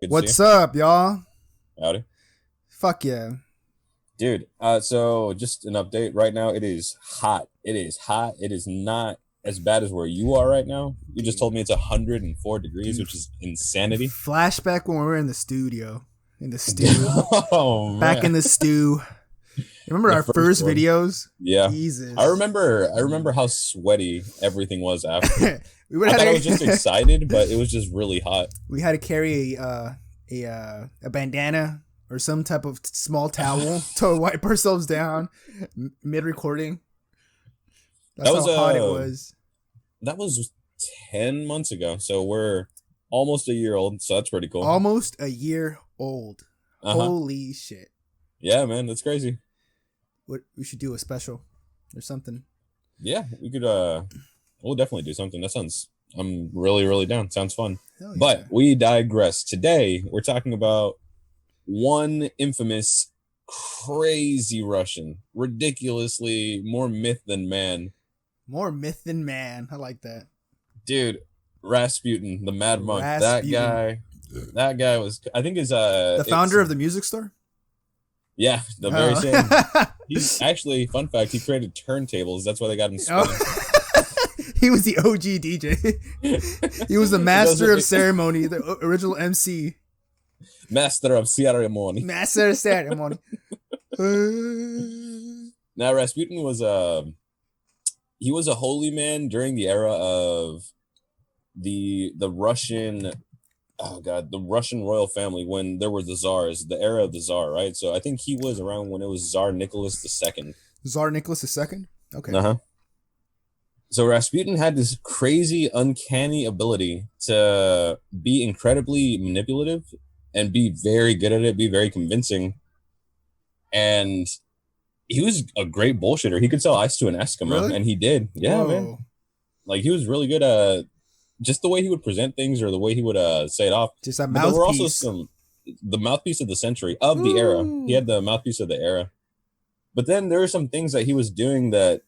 Good to see What's up, y'all? you. Howdy. Fuck yeah. Dude, so just an update. Right now, it is hot. It is hot. It is not as bad as where you are right now. You just told me it's 104 degrees, which is insanity. Flashback when we were in the studio. In the stew. Oh, man. Back in the stew. Remember The our first first one. videos? Yeah. Jesus. I remember how sweaty everything was after. we I thought I was just excited, but it was just really hot. We had to carry a bandana or some type of small towel to wipe ourselves down mid-recording. That's how hot it was. That was 10 months ago, so we're almost a year old, so that's pretty cool. Almost a year old. Holy shit. Yeah, man, that's crazy. We should do a special or something. Yeah, we could we'll definitely do something. I'm really, really down. Sounds fun. Yeah. But we digress. Today we're talking about one infamous crazy Russian, ridiculously more myth than man. More myth than man. I like that. Dude, Rasputin, the Mad Monk. That guy was, I think, is the founder of the music store. Yeah, the very same. He's actually, fun fact, he created turntables. That's why they got him spinning. He was the OG DJ. He was the master of ceremony, the original MC. Master of ceremony. Master of ceremony. Now, Rasputin was he was a holy man during the era of the Russian, the Russian royal family, when there were the czars, the era of the czar, right? So I think he was around when it was Tsar Nicholas II. Tsar Nicholas II? Okay. Uh-huh. So Rasputin had this crazy, uncanny ability to be incredibly manipulative and be very good at it, be very convincing. And he was a great bullshitter. He could sell ice to an Eskimo, really? And he did. Yeah, Whoa. man. Like, he was really good at just the way he would present things or the way he would say it off. Just a But there were also mouthpiece. the mouthpiece of the century, of the era. He had the mouthpiece of the era. But then there are some things that he was doing that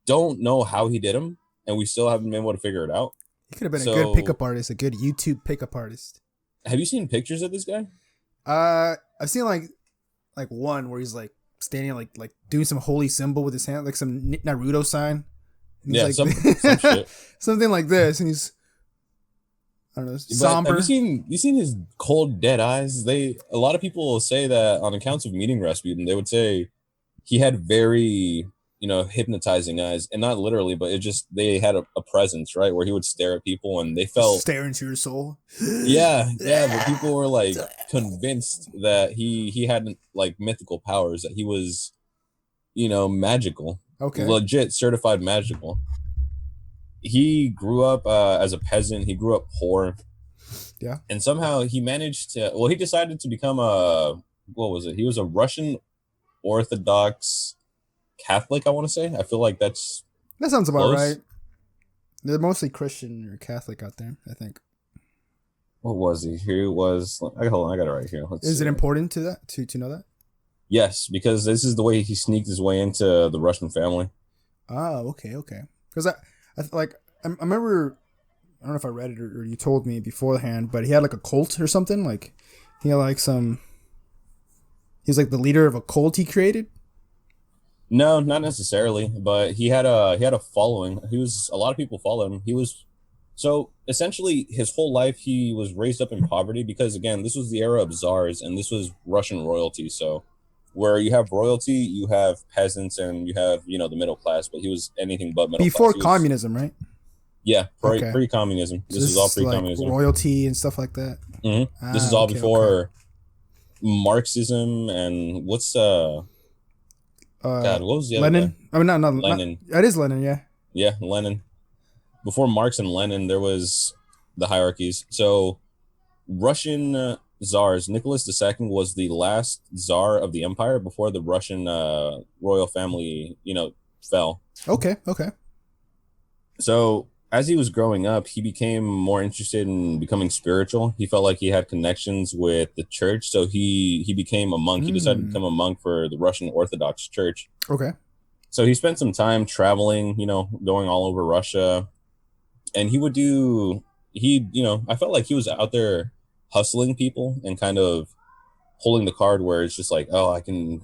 don't know how he did them, and we still haven't been able to figure it out. He could have been a good pickup artist, a good YouTube pickup artist. Have you seen pictures of this guy? I've seen like one where he's like standing like doing some holy symbol with his hand, like some Naruto sign. And Yeah, like, some shit. Something like this, and he's, I don't know, somber. Have you seen his cold, dead eyes? A lot of people say that on accounts of meeting Rasputin, they would say he had very, hypnotizing eyes, and not literally, but they had a presence, right, where he would stare at people and they felt stare into your soul. Yeah, but people were like convinced that he had like mythical powers, that he was, magical. Okay. Legit certified magical. He grew up as a peasant. He grew up poor. Yeah. And somehow he managed to, he decided to become what was it? He was a Russian Orthodox Catholic, I want to say. I feel like that sounds about right. They're mostly Christian or Catholic out there, I think. What was he? He was, hold on, I got it right here. Is it important to that, to know that? Yes, because this is the way he sneaked his way into the Russian family. Oh, okay. Because I remember, I don't know if I read it or you told me beforehand, but he had like a cult or something. Like he had like he's like the leader of a cult he created. No, not necessarily, but he had a following. A lot of people followed him. So essentially his whole life he was raised up in poverty because, again, this was the era of czars and this was Russian royalty. So where you have royalty, you have peasants and you have, the middle class, but he was anything but middle before class. communism, right? Yeah, pre-communism. This is all pre-communism. Like royalty and stuff like that. Mm-hmm. This is all before Marxism and what's God, what was the other Lenin? guy? I mean, not Lenin. It is Lenin, yeah. Yeah, Lenin. Before Marx and Lenin, there was the hierarchies. So Russian czars, Nicholas II was the last czar of the empire before the Russian royal family, fell. Okay. So as he was growing up, he became more interested in becoming spiritual. He felt like he had connections with the church, so he became a monk. He decided to become a monk for the Russian Orthodox Church. Okay. So he spent some time traveling, going all over Russia. And I felt like he was out there hustling people and kind of holding the card where it's just like, oh,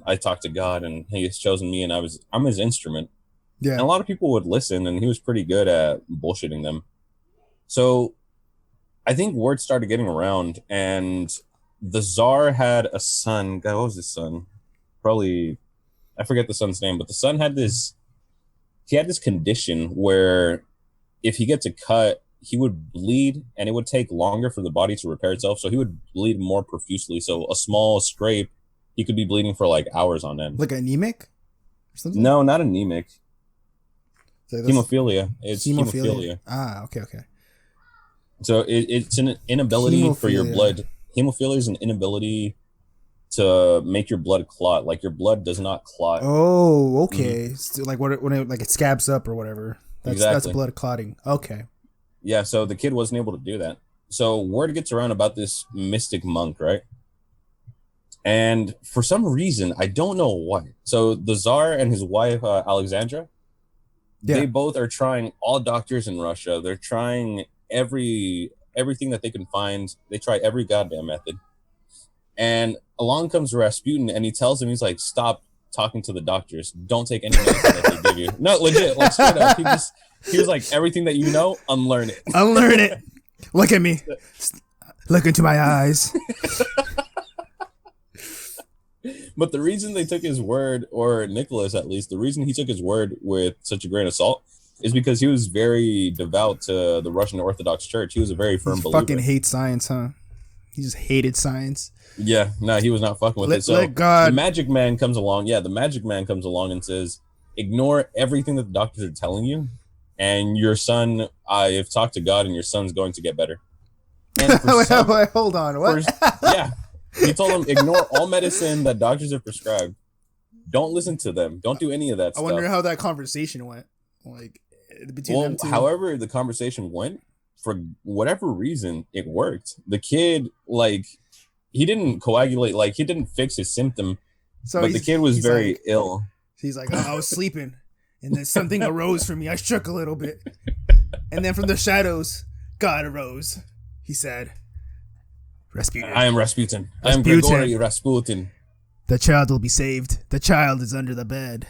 I talk to God and he has chosen me and I'm his instrument. Yeah. And a lot of people would listen, and he was pretty good at bullshitting them. So I think word started getting around, and the Tsar had a son. God, what was his son? Probably, I forget the son's name, but the son had this. He had this condition where if he gets a cut, he would bleed, and it would take longer for the body to repair itself. So he would bleed more profusely. So a small scrape, he could be bleeding for like hours on end. Like anemic or something? No, not anemic. So Hemophilia. It's hemophilia. hemophilia. Ah, okay, okay. So it's an inability for your Hemophilia. blood. Hemophilia is an inability to make your blood clot. Like your blood does not clot. Oh, Mhm. okay. So like when it like it scabs up or whatever. That's Exactly. blood clotting. Okay. Yeah. So the kid wasn't able to do that. So word gets around about this mystic monk, right? And for some reason, I don't know why. So the Tsar and his wife Alexandra, Yeah. they both are trying all doctors in Russia. They're trying everything that they can find. They try every goddamn method. And along comes Rasputin, and he tells him, he's like, "Stop talking to the doctors. Don't take any medicine that they give you." No, legit, like straight up. He was like, "Everything that you know, unlearn it." Unlearn it. Look at me. Look into my eyes. But the reason they took his word, or Nicholas at least, the reason he took his word with such a grain of salt is because he was very devout to the Russian Orthodox Church. He was a very He firm fucking believer. hates science, huh? He just hated science. Yeah, no, he was not fucking with it. So Let the God. magic man comes along. Yeah, the magic man comes along and says, ignore everything that the doctors are telling you, and your son, I have talked to God, and your son's going to get better. And for some, Wait, hold on. What? yeah, he told him, ignore all medicine that doctors have prescribed. Don't listen to them. Don't do any of that I stuff. wonder how that conversation went. Like between Well, them two. however the conversation went, for whatever reason, it worked. The kid, like, he didn't coagulate, like, he didn't fix his symptom, So but the kid was very like, ill. he's like, oh, I was sleeping, and then something arose from me. I shook a little bit, and then from the shadows, God arose. He said, Rasputin, I am Rasputin. I am Rasputin. Gregory Rasputin. the child will be saved. The child is under the bed.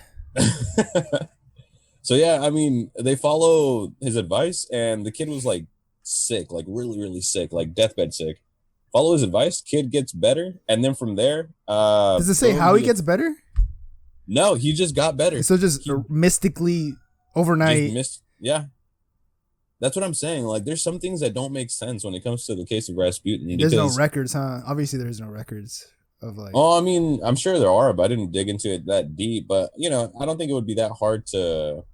So yeah, I mean, they follow his advice, and the kid was like sick, like really, really sick, like deathbed sick. Follow his advice, kid gets better, and then from there, Does it say boom, how he gets better? No, he just got better. So just He mystically overnight. just missed. Yeah, that's what I'm saying. Like, there's some things that don't make sense when it comes to the case of Rasputin. There's no Because, records, huh? Obviously, there's no records of like. oh, I mean, I'm sure there are, but I didn't dig into it that deep. But I don't think it would be that hard to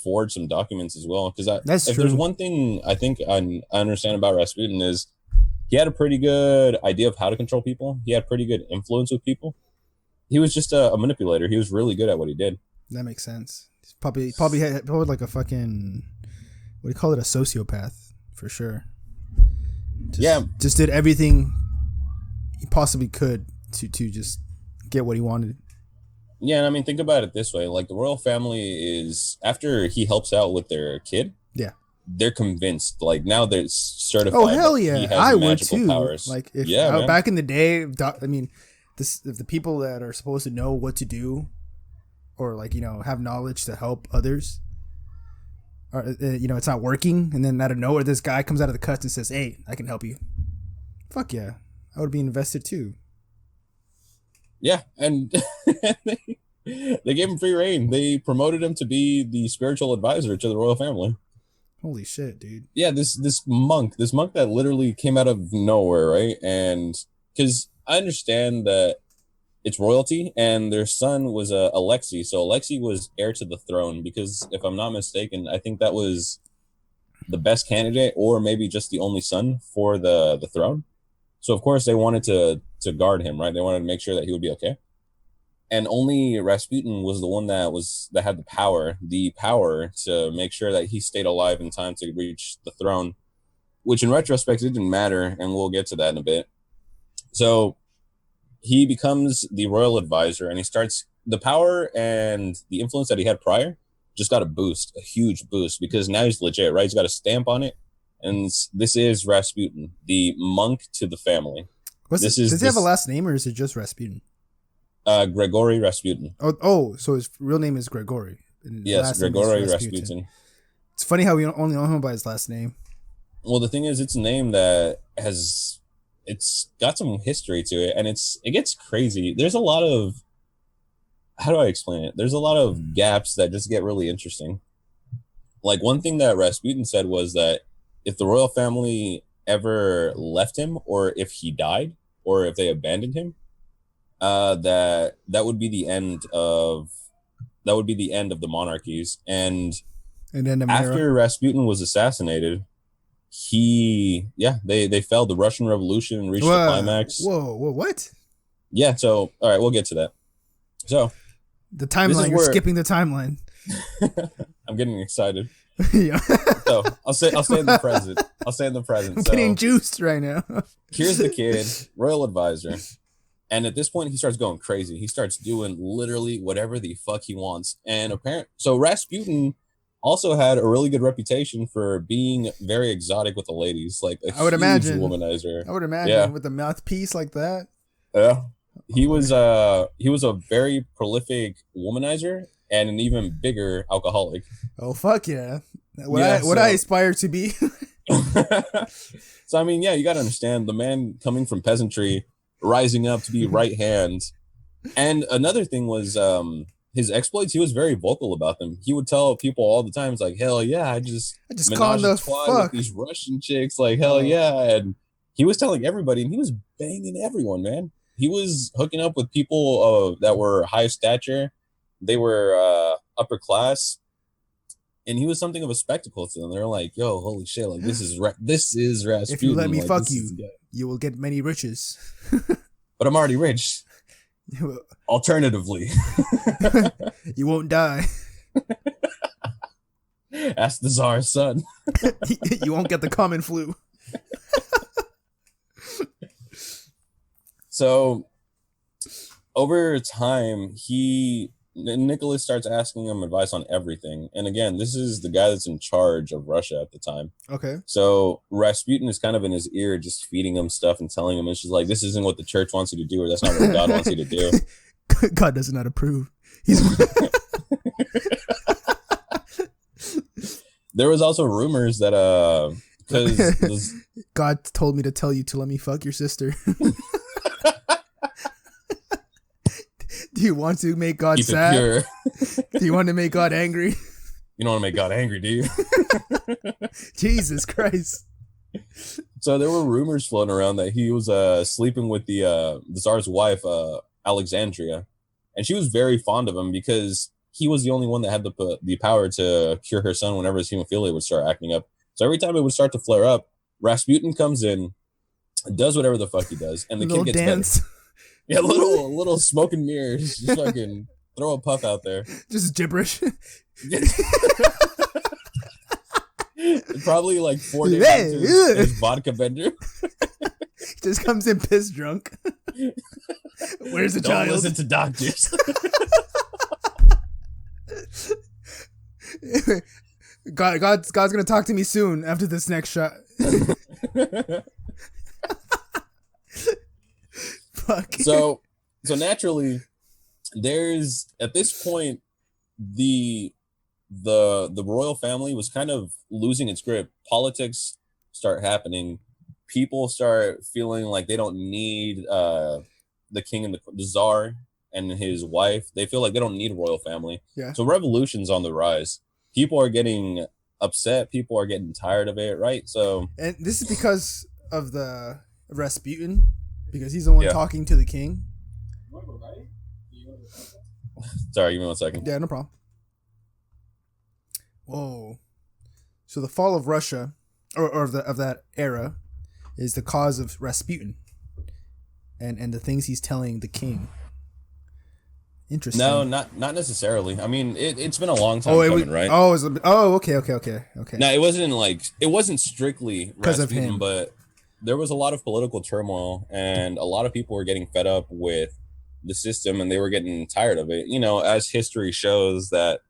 forge some documents as well. Because That's if true. there's one thing I think I understand about Rasputin is he had a pretty good idea of how to control people. He had pretty good influence with people. He was just a manipulator. He was really good at what he did. That makes sense. He's probably had probably like a fucking, what do you call it, a sociopath for sure. Just did everything he possibly could to just get what he wanted. Yeah, and I mean, think about it this way: like the royal family is after he helps out with their kid. Yeah. They're convinced. Like now, they're certified. Oh hell that yeah, he has I would magical too. powers. Like if man. back in the day, I mean, if the people that are supposed to know what to do, or like have knowledge to help others, or it's not working, and then out of nowhere this guy comes out of the cuts and says, "Hey, I can help you." Fuck yeah, I would be invested too. Yeah, and they gave him free reign. They promoted him to be the spiritual advisor to the royal family. Holy shit, dude. Yeah, this monk that literally came out of nowhere, right? And because I understand that it's royalty, and their son was Alexei, so Alexei was heir to the throne. Because if I'm not mistaken, I think that was the best candidate, or maybe just the only son for the throne. So of course they wanted to guard him, right? They wanted to make sure that he would be okay. And only Rasputin was the one that had the power to make sure that he stayed alive in time to reach the throne, which in retrospect it didn't matter, and we'll get to that in a bit. So he becomes the royal advisor, and he starts the power and the influence that he had prior just got a huge boost, because now he's legit, right? He's got a stamp on it. And this is Rasputin, the monk to the family. This is Does he have a this last name or is it just Rasputin? Gregory Rasputin. Oh, so his real name is Gregory. And his Yes, last name is Gregory Rasputin. Rasputin. It's funny how we only know him by his last name. Well, the thing is, it's a name that it's got some history to it, and it gets crazy. There's a lot of, how do I explain it? There's a lot of gaps that just get really interesting. Like one thing that Rasputin said was that if the royal family ever left him, or if he died, or if they abandoned him, that would be the end of the monarchies. And And then Amira. after Rasputin was assassinated, they failed. The Russian Revolution reached the climax. Whoa, what? Yeah, so all right, we'll get to that. So the timeline. You're skipping the timeline. I'm getting excited. Yeah. So I'll stay in the present. I'm getting juiced right now. Here's the kid, royal advisor. And at this point, he starts going crazy. He starts doing literally whatever the fuck he wants. And so Rasputin also had a really good reputation for being very exotic with the ladies, like a huge womanizer. I would imagine with a mouthpiece like that. Yeah, he was a very prolific womanizer and an even bigger alcoholic. Oh fuck yeah! I aspire to be. So I mean, yeah, you got to understand the man coming from peasantry, rising up to be right hand. And another thing was his exploits. He was very vocal about them. He would tell people all the time, "It's like hell yeah, I just called the fuck with these Russian chicks, like hell yeah." And he was telling everybody, and he was banging everyone, man. He was hooking up with people that were high stature. They were upper class, and he was something of a spectacle to them. They're like, "Yo, holy shit! Like this is Rasputin. If you let me like, fuck you, you will get many riches." But I'm already rich. Alternatively, you won't die. Ask the Tsar's son. You won't get the common flu. So, over time, Nicholas starts asking him advice on everything. And again, this is the guy that's in charge of Russia at the time. Okay. So Rasputin is kind of in his ear, just feeding him stuff and telling him, it's just like, this isn't what the church wants you to do, or that's not what God wants you to do. God does not approve. There was also rumors that because God told me to tell you to let me fuck your sister. Do you want to make God keep sad? It pure. Do you want to make God angry? You don't want to make God angry, do you? Jesus Christ. So there were rumors floating around that he was sleeping with the Tsar's wife, Alexandria, and she was very fond of him because he was the only one that had the power to cure her son whenever his hemophilia would start acting up. So every time it would start to flare up, Rasputin comes in, does whatever the fuck he does, and the kid gets better. Yeah, little smoke and mirrors, just fucking throw a puff out there. Just gibberish. Probably like 4 days into his vodka bender. Just comes in piss drunk. Where's the child? Don't listen to doctors. God's gonna talk to me soon after this next shot. Fuck. So naturally, there's at this point the royal family was kind of losing its grip. Politics start happening. People start feeling like they don't need the king and the czar and his wife. They feel like they don't need a royal family. Yeah. So revolution's on the rise. People are getting upset. People are getting tired of it, right? So, and this is because of the Rasputin, because he's the one talking to the king. Sorry, give me 1 second. Yeah, no problem. Whoa. So the fall of Russia, or of that era, is the cause of Rasputin, and the things he's telling the king. Interesting. No, not necessarily. I mean, it's been a long time coming, right? Okay. No, it wasn't strictly because of Rasputin, him, but there was a lot of political turmoil, and a lot of people were getting fed up with the system, and they were getting tired of it. You know, as history shows that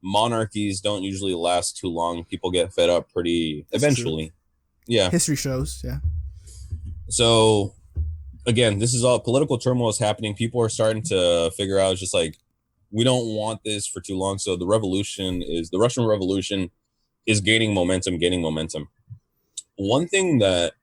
monarchies don't usually last too long. People get fed up pretty eventually. Yeah. History shows. Yeah. So again, this is all political turmoil is happening. People are starting to figure out just like we don't want this for too long. So the Russian Revolution is gaining momentum. One thing that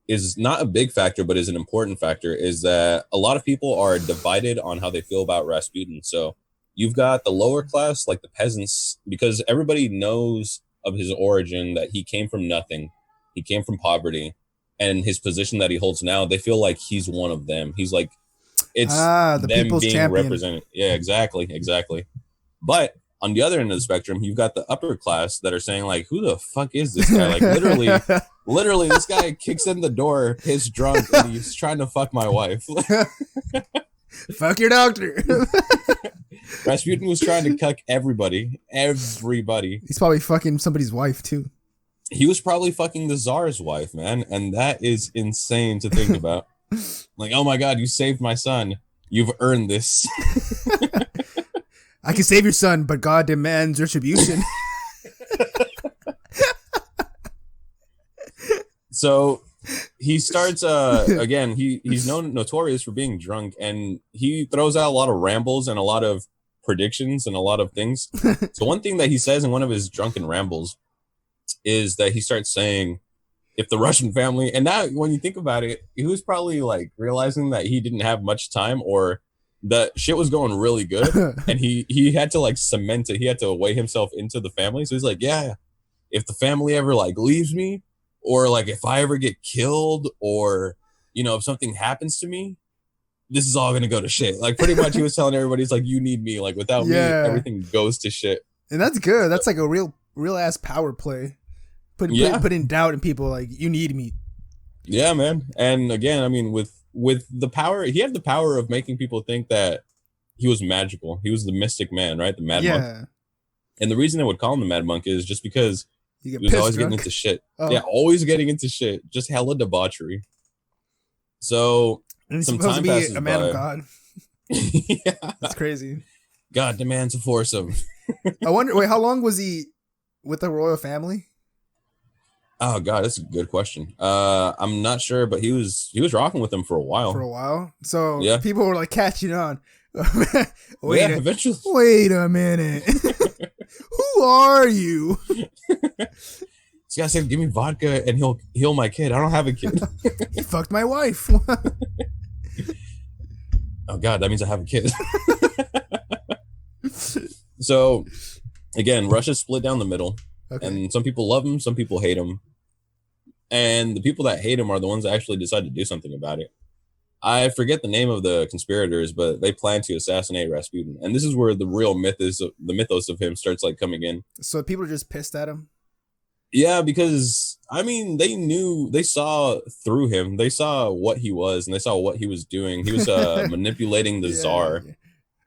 is not a big factor, but is an important factor, is that a lot of people are divided on how they feel about Rasputin. So you've got the lower class, like the peasants, because everybody knows of his origin that he came from nothing, he came from poverty, and his position that he holds now, they feel like he's one of them. He's like it's Ah, the them people's being champion. represented. Yeah, exactly, exactly. But on the other end of the spectrum, you've got the upper class that are saying like, "Who the fuck is this guy?" Like literally, this guy kicks in the door, pissed drunk, and he's trying to fuck my wife. Fuck your doctor. Rasputin was trying to cuck everybody, everybody. He's probably fucking somebody's wife too. He was probably fucking the czar's wife, man, and that is insane to think about. Like, oh my god, you saved my son. You've earned this. I can save your son, but God demands retribution. So he starts again, he's notorious for being drunk, and he throws out a lot of rambles and a lot of predictions and a lot of things. So one thing that he says in one of his drunken rambles is that he starts saying, if the Russian family, and now when you think about it, he was probably like realizing that he didn't have much time, or that shit was going really good, and he had to like cement it. He had to weigh himself into the family. So he's like, yeah, if the family ever like leaves me, or like if I ever get killed, or if something happens to me, this is all gonna go to shit. Like pretty much, he was telling everybody, he's like, you need me. Like without me, Yeah, everything goes to shit. and that's good. That's like a real ass power play. Putting doubt in people like you need me. Yeah, man. And again, I mean, with the power, he had the power of making people think that he was magical. He was the mystic man, right? The Mad Monk. Yeah, And the reason they would call him the Mad Monk is just because you he get was pissed always getting drunk. into shit. Oh, Yeah, always getting into shit. Just hella debauchery. So and he's some supposed to time be passes a man by. of God. Yeah. That's crazy. God demands a foursome. I wonder. Wait, how long was he with the royal family? Oh god, that's a good question. I'm not sure, but he was rocking with them for a For while. a while. So Yeah. people were like catching on. Yeah, eventually. Wait a minute. Who are you? This guy said, "Give me vodka and he'll heal my kid." I don't have a kid. He fucked my wife. Oh god, that means I have a kid. So again, Russia's split down the middle, Okay. and some people love him, some people hate him, and the people that hate him are the ones that actually decide to do something about it. I forget the name of the conspirators, but they plan to assassinate Rasputin, and this is where the real the mythos of him starts like coming in. So people are just pissed at him. Yeah, because I mean, they saw through him, they saw what he was, and they saw what he was doing. He was manipulating the czar, Yeah.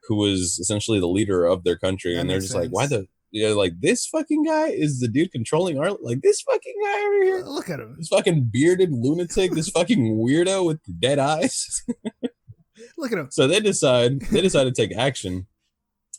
who was essentially the leader of their country, That and they're makes just like, why sense. the like this fucking guy is the dude controlling our like this fucking guy over here, Look at him. this fucking bearded lunatic, this fucking weirdo with dead eyes. Look at him. So they decide to take action,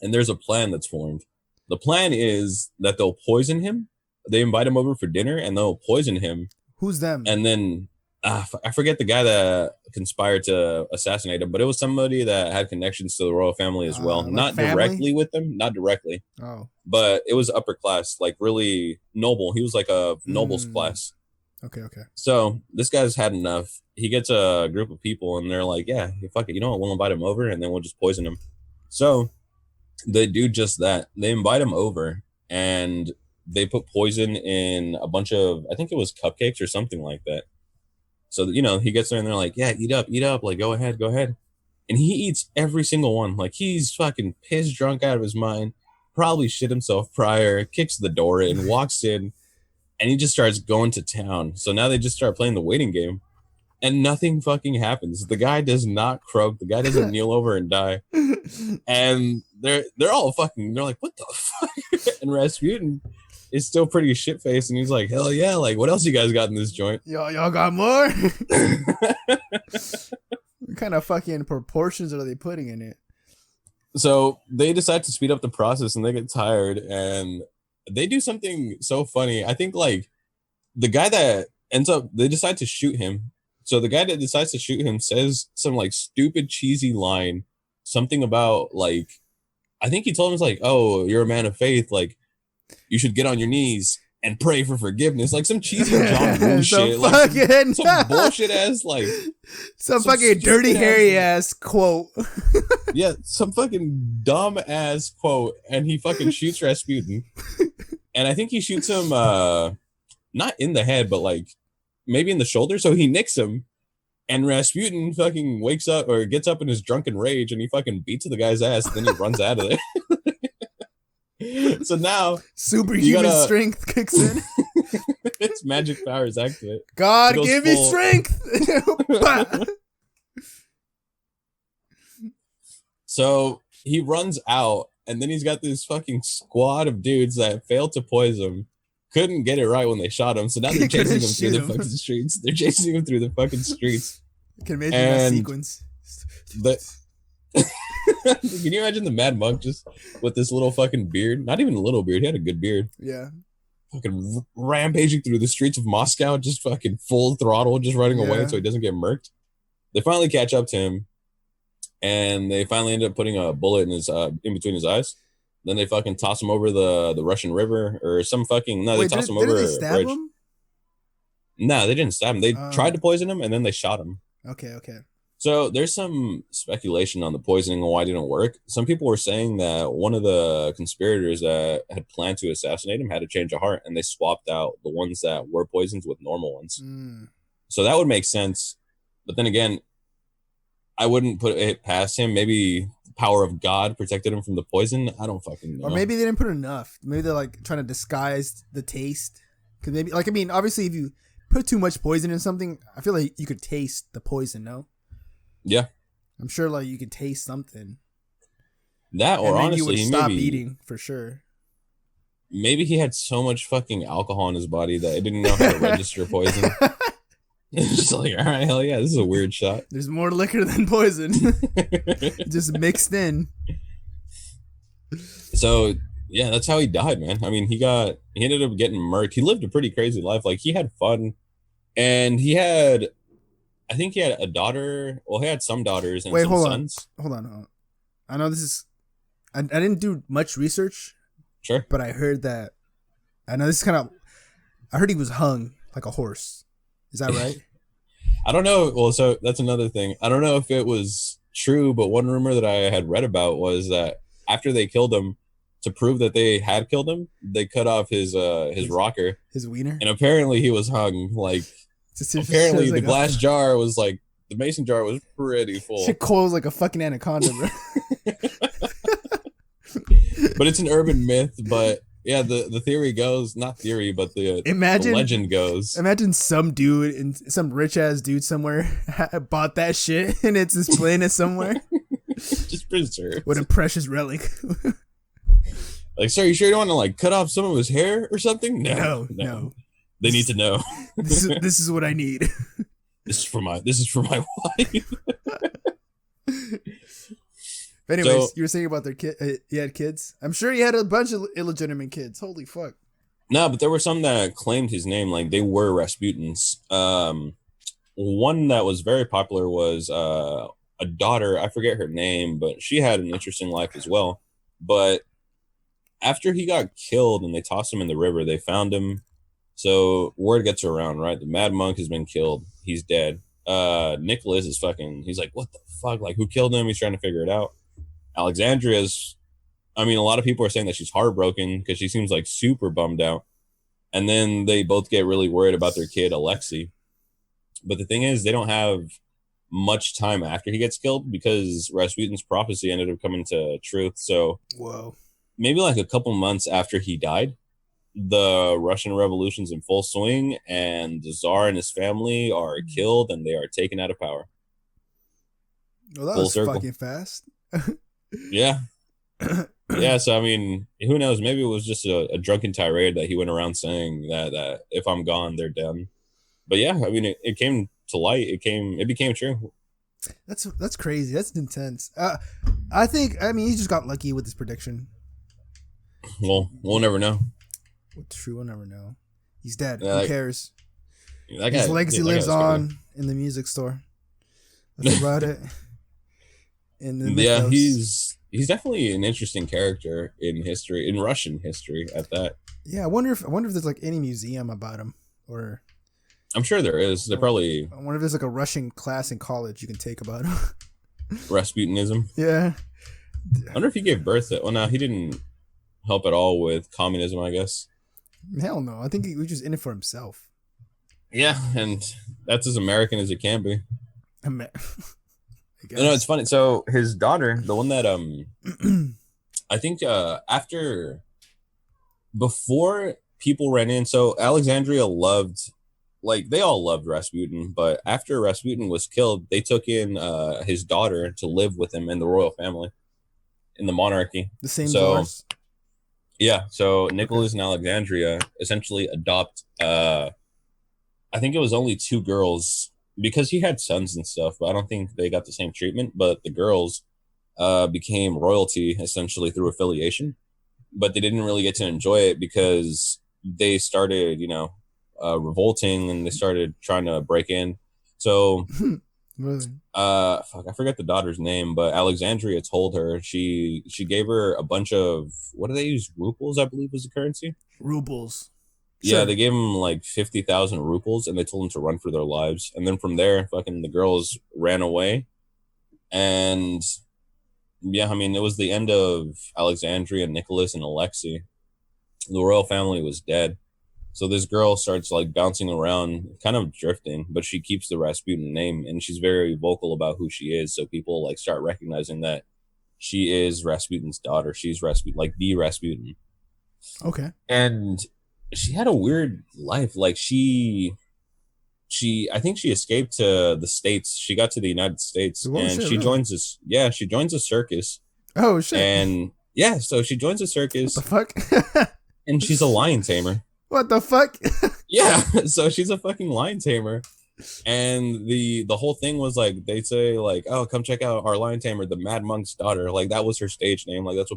and there's a plan that's formed. The plan is that they'll poison him. They invite him over for dinner, and they'll poison him, Who's them? and then I forget the guy that conspired to assassinate him, but it was somebody that had connections to the royal family as well. Like Not family? directly with them, not directly, Oh. but it was upper class, like really noble. He was like a noble's class. Okay. So this guy's had enough. He gets a group of people, and they're like, "Yeah, fuck it. You know what? We'll invite him over, and then we'll just poison him." So they do just that. They invite him over, and they put poison in a bunch of, I think it was cupcakes or something like that. So he gets there, and they're like, "Yeah, eat up, like go ahead, go ahead." And he eats every single one. Like he's fucking pissed drunk out of his mind. Probably shit himself prior. Kicks the door in, walks in, and he just starts going to town. So now they just start playing the waiting game, and nothing fucking happens. The guy does not croak. The guy doesn't kneel over and die. And they're all fucking. They're like, "What the fuck?" And Rasputin is still pretty shit faced, and he's like, "Hell yeah! Like, what else you guys got in this joint?" Y'all got more? What kind of fucking proportions are they putting in it? So they decide to speed up the process, and they get tired, and they do something so funny. I think like the guy that ends up they decide to shoot him. So the guy that decides to shoot him says some like stupid cheesy line, something about like I think he told him it's like, "Oh, you're a man of faith, like you should get on your knees and pray for forgiveness." Like some cheesy John Woo some shit, like fucking some bullshit ass like some some fucking dirty stupid hairy ass quote. yeah, some fucking dumb ass quote, and he fucking shoots Rasputin. And I think he shoots him not in the head, but like maybe in the shoulder. So he nicks him, and Rasputin fucking wakes up or gets up in his drunken rage, and he fucking beats the guy's ass. Then he runs out of there. So now Superhuman gotta strength kicks in. its magic powers activate. God, It goes give me full- strength. Bah. So he runs out, and then he's got this fucking squad of dudes that failed to poison him. Couldn't get it right when they shot him, so now they're chasing Couldn't him through shoot the him. fucking streets. They're chasing him through the fucking streets. Can imagine that And sequence. The can you imagine the Mad Monk just with this little fucking beard? Not even a little beard. He had a good beard. Yeah. Fucking rampaging through the streets of Moscow, just fucking full throttle, just running away Yeah. so he doesn't get murked. They finally catch up to him, and they finally end up putting a bullet in his in between his eyes. Then they fucking toss him over the Russian River or some fucking no. Wait, They toss him didn't over they a stab bridge. him? No, they didn't stab him. They Oh. tried to poison him, and then they shot him. Okay. So there's some speculation on the poisoning and why it didn't work. Some people were saying that one of the conspirators that had planned to assassinate him had a change of heart, and they swapped out the ones that were poisoned with normal ones. Mm. So that would make sense. But then again, I wouldn't put it past him. Maybe the power of God protected him from the poison. I don't fucking know. Or maybe they didn't put enough. Maybe they're like trying to disguise the taste. Because maybe, like, I mean, obviously, if you put too much poison in something, I feel like you could taste the poison. No, Yeah, I'm sure like you could taste something, that or and then honestly, you would he stop maybe eating for sure. maybe he had so much fucking alcohol in his body that it didn't know how to register poison. It's just like, all right, hell yeah, this is a weird shot. There's more liquor than poison, just mixed in. So yeah, that's how he died, man. I mean, he ended up getting murked. He lived a pretty crazy life. Like he had fun, and I think he had a daughter. Well, he had some daughters and Wait, some hold sons. on. I know this is. I didn't do much research, Sure. but I heard that. I know this is kind of. I heard he was hung like a horse. Is that right? I don't know. Well, so that's another thing. I don't know if it was true, but one rumor that I had read about was that after they killed him, to prove that they had killed him, they cut off his rocker, His wiener. and apparently he was hung. Like apparently the glass jar was like the mason jar was pretty full. Shit closed like a fucking anaconda, bro. But it's an urban myth. But yeah, the theory goes, not theory, but the legend goes. Imagine some dude and some rich ass dude somewhere bought that shit and it's displaying it somewhere Just preserved. with a precious relic. Like, sir, you sure you don't want to like cut off some of his hair or something? No. They need to know. This is what I need. This is for my wife. But anyways, So- you were saying about their kid. He had kids. I'm sure he had a bunch of illegitimate kids. Holy fuck. No, but there were some that claimed his name, like they were Rasputins. One that was very popular was a daughter. I forget her name, but she had an interesting life as well. But after he got killed and they tossed him in the river, they found him. So word gets around, right? The Mad Monk has been killed. He's dead. Nicholas is fucking. He's like, what the fuck? Like, who killed him? He's trying to figure it out. Alexandria's. I mean, a lot of people are saying that she's heartbroken because she seems like super bummed out. And then they both get really worried about their kid, Alexei. But the thing is, they don't have much time after he gets killed because Rasputin's prophecy ended up coming to truth. So Whoa. maybe like a couple months after he died, the Russian Revolution's in full swing, and the Tsar and his family are killed, and they are taken out of power. Well, that Full was circle. fucking fast. Yeah. Yeah, so I mean, who knows? Maybe it was just a drunken tirade that he went around saying that if I'm gone, they're done. But yeah, I mean, it came to light. It became true. That's crazy. That's intense. I mean, he just got lucky with his prediction. Well, we'll never know. True, we'll never know. He's dead. Yeah, Who like- cares? That His guy, legacy that guy lives was crazy. on in the music store. That's about it. In the Yeah, mythos. he's definitely an interesting character in history, in Russian history at that. Yeah, I wonder if there's like any museum about him, or I'm sure there is. They're or probably I wonder if there's like a Russian class in college you can take about him. Rasputinism. Yeah. I wonder if he gave birth to. Well, no, he didn't help at all with communism, I guess. Hell no. I think he was just in it for himself. Yeah, and that's as American as it can be. I mean, I No, it's guess. funny. So his daughter, the one that I think after before people ran in, so Alexandria loved, like they all loved Rasputin, but after Rasputin was killed, they took in his daughter to live with him in the royal family in the monarchy. The same So czars. yeah, so Okay. Nicholas and Alexandria essentially adopt. I think it was only two girls because he had sons and stuff, but I don't think they got the same treatment. But the girls became royalty essentially through affiliation, but they didn't really get to enjoy it because they started, revolting and they started trying to break in. So, Really? fuck, I forget the daughter's name, but Alexandria told her she gave her a bunch of what do they use? Ruples, I believe, was the currency. Rubles. Yeah, Sure. they gave them like 50,000 ruples, and they told them to run for their lives. And then from there, fucking the girls ran away, and yeah, I mean, it was the end of Alexandria, Nicholas, and Alexei. The royal family was dead. So this girl starts like bouncing around, kind of drifting, but she keeps the Rasputin name and she's very vocal about who she is. So people like start recognizing that she is Rasputin's daughter. She's Rasputin, like the Rasputin. Okay. And she had a weird life. Like I think she escaped to the States. She got to the United States Oh and shit, really? she joins a circus. Oh shit. And yeah, so she joins a What the circus fuck? and she's a lion tamer. What the fuck? Yeah, so she's a fucking lion tamer. And the whole thing was like they say like, oh, come check out our lion tamer, the Mad Monk's daughter. Like that was her stage name. Like that's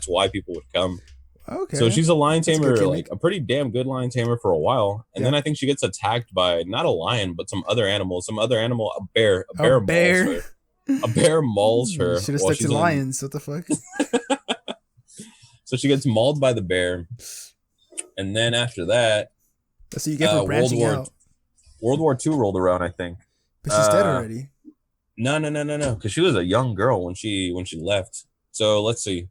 why people would come. So Okay. she's a lion That's a good tamer, like gimmick. a pretty damn good lion tamer for a while. And Yeah. then I think she gets attacked by not a lion, but some other animal. Some other animal, a bear. A A bear mauls bear. her. A bear mauls You her should have while stuck to she's in. lions. What the fuck? So she gets mauled by the bear, and then after that, That's what you get for World branching War out. World War II rolled around. I think. But she's dead Uh, already. no, no, no, no, no, because she was a young girl when she left. So let's see.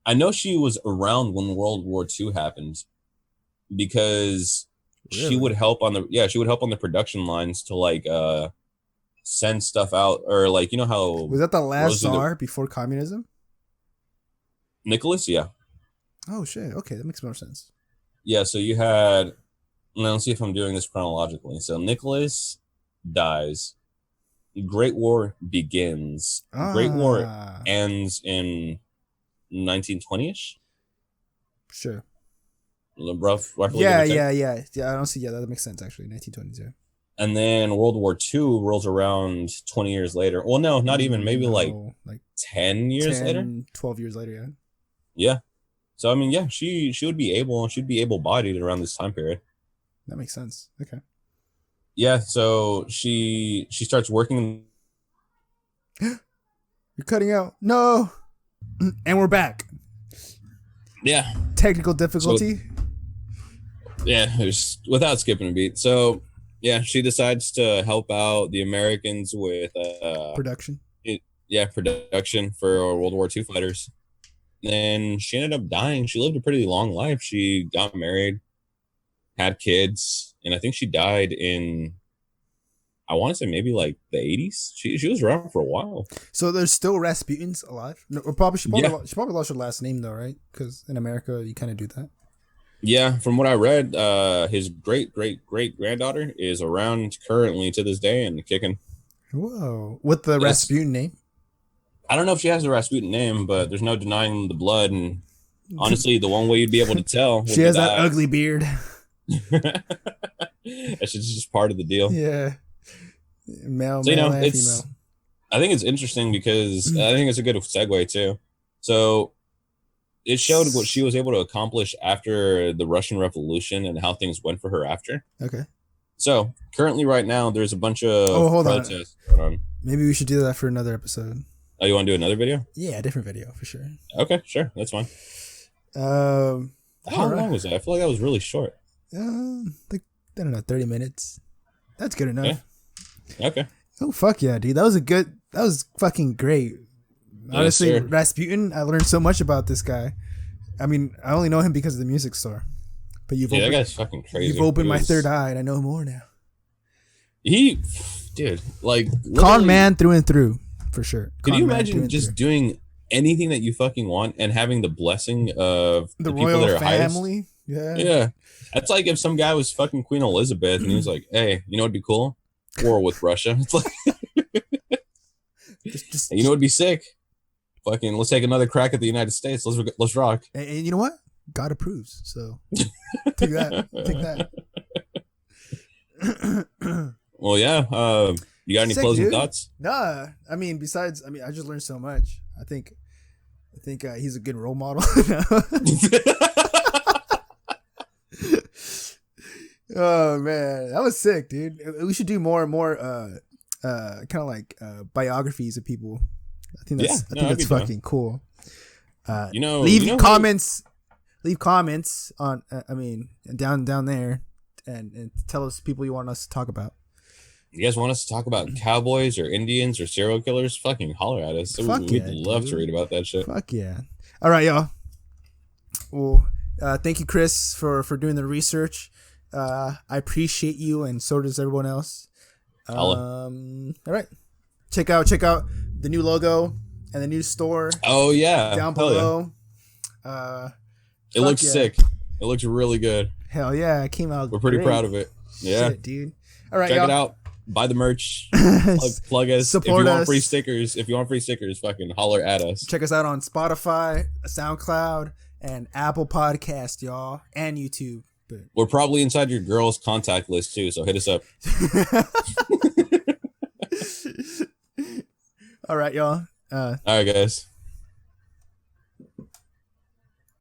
I know she was around when World War II happened because Really? she would help on the production lines to like send stuff out or like how Was that the last Rosie the czar before communism? Nicholas, yeah. Oh shit. Okay, that makes more sense. Yeah, so you had now let's see if I'm doing this chronologically. So Nicholas dies. Great War begins. Great War Ah, ends in 1920ish. sure. Roughly give Yeah, or take. yeah, yeah, yeah. I don't see. Yeah, that makes sense actually. 1922. And then World War II rolls around 20 years later. Well, no, not even. Maybe like No, like 10 years later. 10, 12 years later. Yeah, Yeah. So I mean, yeah, she'd be able bodied around this time period. that makes sense. Okay. Yeah. So she starts working. You're cutting out. No, and we're back. Yeah. Technical So difficulty. yeah, there's without skipping a beat. So yeah, she decides to help out the Americans with Production. yeah, production for World War II fighters. Then she ended up dying. She lived a pretty long life. She got married, had kids, and I think she died in I want to say maybe like the 80s. She was around for a while. So there's still Rasputins alive. No, or probably Yeah. she probably lost her last name though, right? Because in America you kind of do that. Yeah, from what I read, his great great great granddaughter is around currently to this day and kicking. Whoa, with the It's Rasputin name. I don't know if she has a Rasputin name, but there's no denying the blood. And honestly, the one way you'd be able to tell She would be has that that. ugly beard. That's just part of the deal. Yeah, male, So male, and female. it's I think it's interesting because I think it's a good segue too. So it showed what she was able to accomplish after the Russian Revolution and how things went for her after. Okay. So currently, right now, there's a bunch Oh, of hold on. protests going on. Maybe we should do that for another episode. Oh, you want to do another video? Yeah, a different video for sure. Okay, sure, that's fine. Um, How all right. long was that? I feel like that was really short. Like I don't know, 30 minutes. That's good Okay. enough. Okay. Oh fuck yeah, dude! That was a good. That was fucking great. Honestly, sir. Rasputin. I learned so much about this guy. I mean, I only know him because of the music store. But Yeah, that guy's fucking crazy. you've opened my Because third eye, and I know more now. Dude, like, Con literally, man through and through, for sure. Can Con you man imagine through and just through. doing anything that you fucking want and having the blessing of The people royal that are highest? family? Yeah. Yeah. That's like if some guy was fucking Queen Elizabeth and he was like, hey, you know what'd be cool? War with Russia. It's like, Just, you know what'd be sick? Fucking, let's take another crack at the United States. Let's rock. and you know what? God approves. So take that. Take that. Well, yeah. You got any Sick, closing dude. thoughts? Nah, I mean, besides, I just learned so much. I think he's a good role model. Oh man, that was sick, dude. We should do more and more, kind of like biographies of people. I think that's that'd be fucking cool. Leave comments. Leave comments on. Down there, and tell us people you want us to talk about. You guys want us to talk about cowboys or Indians or serial killers? Fucking holler at us. We'd love to read about that shit. Fuck yeah. All right, y'all. Well, thank you, Chris, for doing the research. I appreciate you, and so does everyone else. All right. Check out the new logo and the new store. Oh yeah. Down Hell below. Yeah. It looks sick. It looks really good. Hell yeah, it came out. We're pretty great. proud of it. Yeah. Shit, dude. All right, Check y'all. it out. Buy the merch. Plug us. Support if you want us. free stickers, fucking holler at us. Check us out on Spotify, SoundCloud, and Apple Podcast, y'all, and YouTube. But We're probably inside your girl's contact list too, so hit us up. all right, y'all. All right, guys.